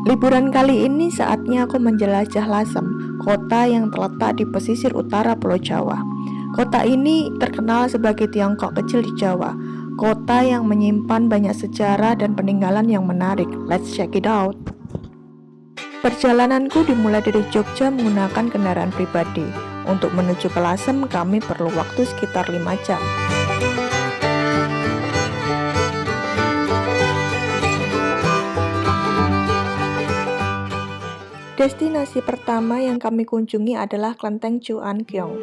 Liburan kali ini saatnya aku menjelajah Lasem, kota yang terletak di pesisir utara Pulau Jawa. Kota ini terkenal sebagai Tiongkok kecil di Jawa, kota yang menyimpan banyak sejarah dan peninggalan yang menarik. Let's check it out. Perjalananku dimulai dari Jogja menggunakan kendaraan pribadi. Untuk menuju ke Lasem, kami perlu waktu sekitar 5 jam. Destinasi pertama yang kami kunjungi adalah Klenteng Chu An Kiong.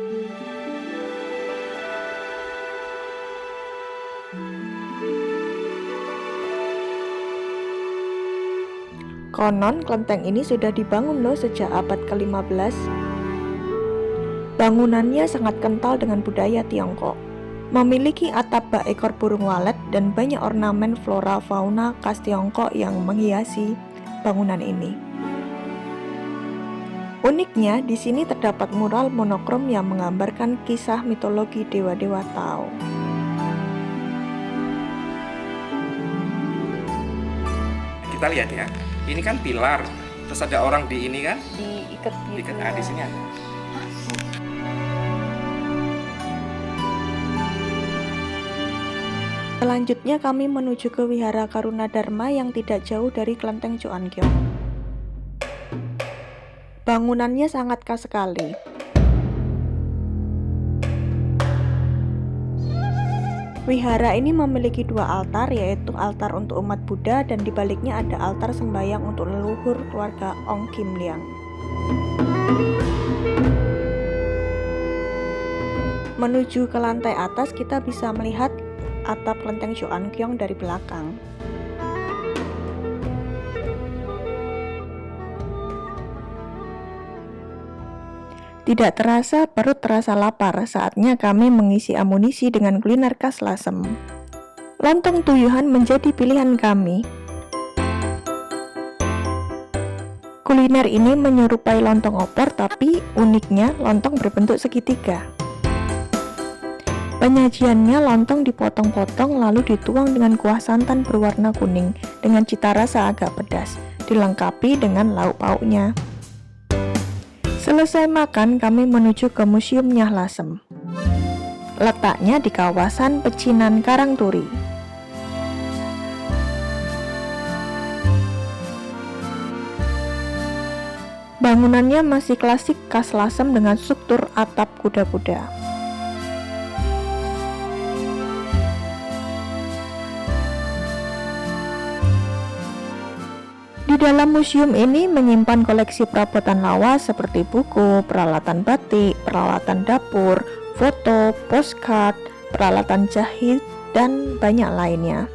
Konon, kelenteng ini sudah dibangun loh sejak abad ke-15. Bangunannya sangat kental dengan budaya Tiongkok. Memiliki atap bak ekor burung walet dan banyak ornamen flora fauna khas Tiongkok yang menghiasi bangunan ini. Uniknya, di sini terdapat mural monokrom yang menggambarkan kisah mitologi dewa-dewa Tao. Kita lihat ya, ini kan pilar, terus ada orang di ini kan? Diikat gitu. Nah, di sini ada. Selanjutnya kami menuju ke Wihara Karuna Dharma yang tidak jauh dari Klenteng Chu An Kiong. Bangunannya sangat khas sekali. Wihara ini memiliki 2 altar, yaitu altar untuk umat Buddha dan di baliknya ada altar sembahyang untuk leluhur keluarga Ong Kim Liang. Menuju ke lantai atas, kita bisa melihat atap Klenteng Chu An Kiong dari belakang. Tidak terasa, perut terasa lapar. Saatnya kami mengisi amunisi dengan kuliner khas Lasem. Lontong tuyuhan menjadi pilihan kami. Kuliner ini menyerupai lontong opor, tapi uniknya lontong berbentuk segitiga. Penyajiannya lontong dipotong-potong lalu dituang dengan kuah santan berwarna kuning dengan cita rasa agak pedas, dilengkapi dengan lauk pauknya. Selesai makan, kami menuju ke Museum Nyah Lasem. Letaknya di kawasan Pecinan Karangturi. Bangunannya masih klasik khas Lasem dengan struktur atap kuda-kuda. Di dalam museum ini menyimpan koleksi perabotan lawas seperti buku, peralatan batik, peralatan dapur, foto, postcard, peralatan jahit, dan banyak lainnya.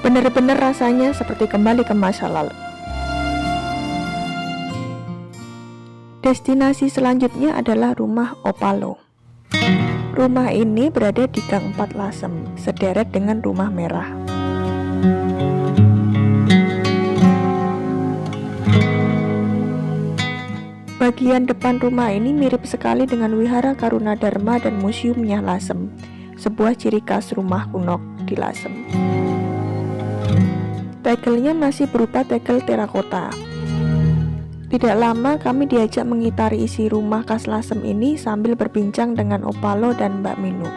Benar-benar rasanya seperti kembali ke masa lalu. Destinasi selanjutnya adalah Rumah Opalo. Rumah ini berada di Gang 4 Lasem, sederet dengan Rumah Merah. Bagian depan rumah ini mirip sekali dengan Wihara Karuna Dharma dan Museum Nyah Lasem, sebuah ciri khas rumah kuno di Lasem. Tegelnya masih berupa tegel terakota. Tidak lama kami diajak mengitari isi rumah khas Lasem ini sambil berbincang dengan Opalo dan Mbak Minu.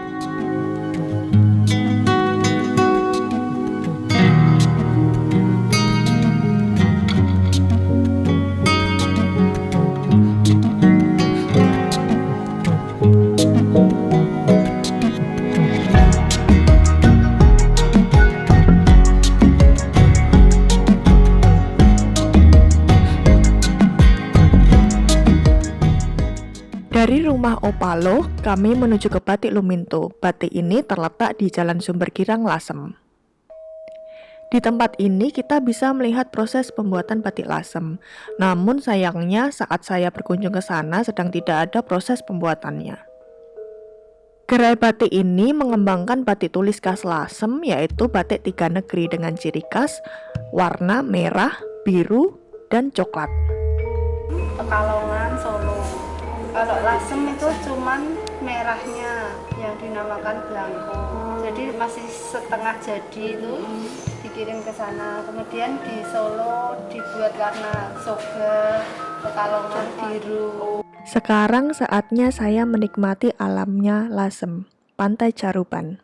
Dari rumah Opalo, kami menuju ke Batik Luminto. Batik ini terletak di Jalan Sumber Girang, Lasem. Di tempat ini kita bisa melihat proses pembuatan batik Lasem. Namun sayangnya saat saya berkunjung ke sana sedang tidak ada proses pembuatannya. Gerai batik ini mengembangkan batik tulis khas Lasem, yaitu batik 3 negeri dengan ciri khas warna merah, biru, dan coklat. Pekalongan, Solo. Kalau lasem itu cuman merahnya yang dinamakan blanco. Jadi masih setengah jadi itu dikirim ke sana. Kemudian di Solo dibuat warna soga, Pekalongan biru. Sekarang saatnya saya menikmati alamnya Lasem, Pantai Caruban.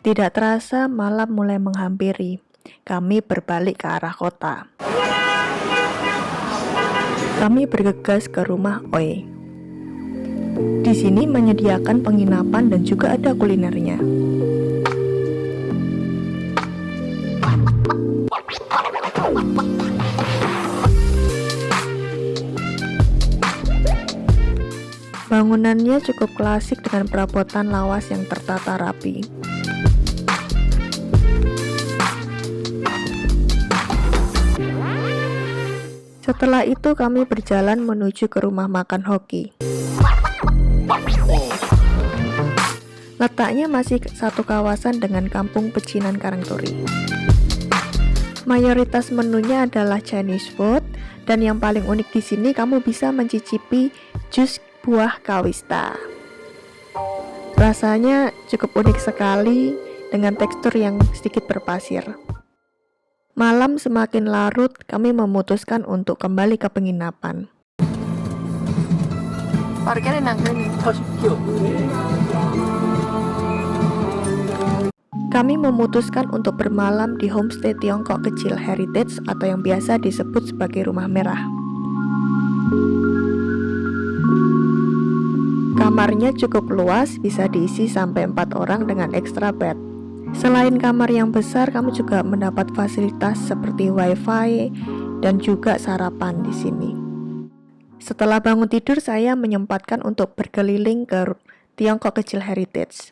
Tidak terasa malam mulai menghampiri. Kami berbalik ke arah kota. Kami bergegas ke rumah Oi. Di sini menyediakan penginapan dan juga ada kulinernya. Bangunannya cukup klasik dengan perabotan lawas yang tertata rapi. Setelah itu kami berjalan menuju ke rumah makan Hoki. Letaknya masih satu kawasan dengan kampung pecinan Karangturi. Mayoritas menunya adalah Chinese food dan yang paling unik di sini kamu bisa mencicipi jus buah kawista. Rasanya cukup unik sekali dengan tekstur yang sedikit berpasir. Malam semakin larut, kami memutuskan untuk kembali ke penginapan. Kami memutuskan untuk bermalam di homestay Tiongkok kecil Heritage atau yang biasa disebut sebagai Rumah Merah. Kamarnya cukup luas, bisa diisi sampai 4 orang dengan extra bed. Selain kamar yang besar, kamu juga mendapat fasilitas seperti wifi dan juga sarapan di sini. Setelah bangun tidur, saya menyempatkan untuk berkeliling ke Tiongkok kecil Heritage.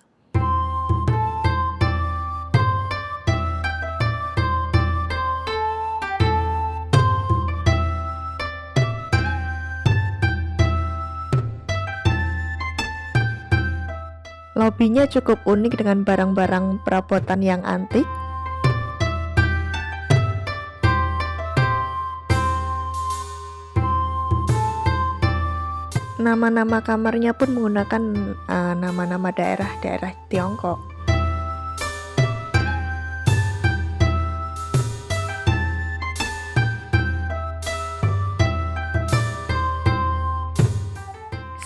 Lobinya cukup unik dengan barang-barang perabotan yang antik. Nama-nama kamarnya pun menggunakan nama-nama daerah-daerah Tiongkok.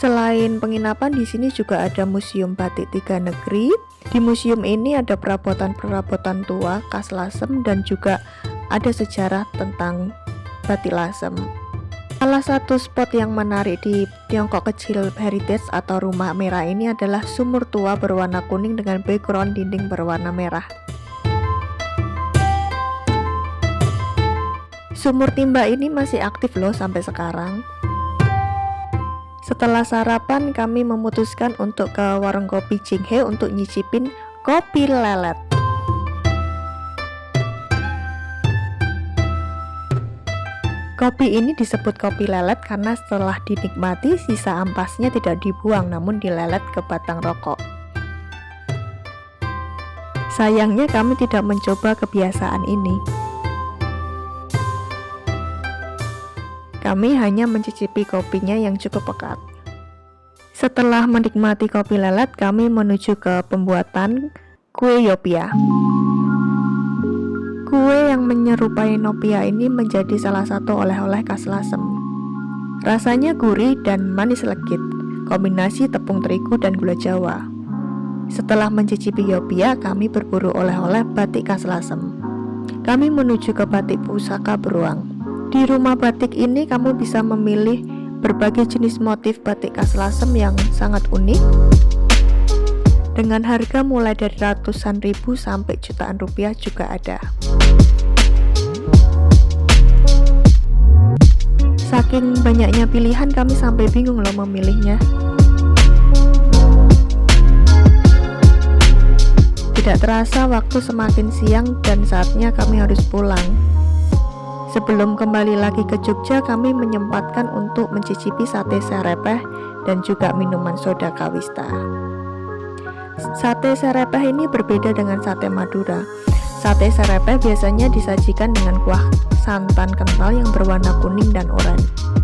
Selain penginapan, di sini juga ada Museum Batik Tiga Negeri. Di museum ini ada perabotan-perabotan tua khas Lasem dan juga ada sejarah tentang batik Lasem. Salah satu spot yang menarik di Tiongkok kecil Heritage atau Rumah Merah ini adalah sumur tua berwarna kuning dengan background dinding berwarna merah. Sumur timba ini masih aktif loh sampai sekarang. Setelah sarapan, kami memutuskan untuk ke warung kopi Jinghe untuk nyicipin kopi lelet. Kopi ini disebut kopi lelet karena setelah dinikmati, sisa ampasnya tidak dibuang namun dilelet ke batang rokok. Sayangnya kami tidak mencoba kebiasaan ini. Kami hanya mencicipi kopinya yang cukup pekat. Setelah menikmati kopi lelet, kami menuju ke pembuatan kue yopia. Kue yang menyerupai nopia ini menjadi salah satu oleh-oleh khas Lasem. Rasanya gurih dan manis legit, kombinasi tepung terigu dan gula Jawa. Setelah mencicipi yopia, kami berburu oleh-oleh batik khas Lasem. Kami menuju ke batik pusaka beruang. Di rumah batik ini kamu bisa memilih berbagai jenis motif batik khas Lasem yang sangat unik dengan harga mulai dari ratusan ribu sampai jutaan rupiah juga ada. Saking banyaknya pilihan kami sampai bingung loh memilihnya. Tidak terasa waktu semakin siang dan saatnya kami harus pulang. Sebelum kembali lagi ke Jogja, kami menyempatkan untuk mencicipi sate serepeh dan juga minuman soda Kawista. Sate serepeh ini berbeda dengan sate Madura. Sate serepeh biasanya disajikan dengan kuah santan kental yang berwarna kuning dan oranye.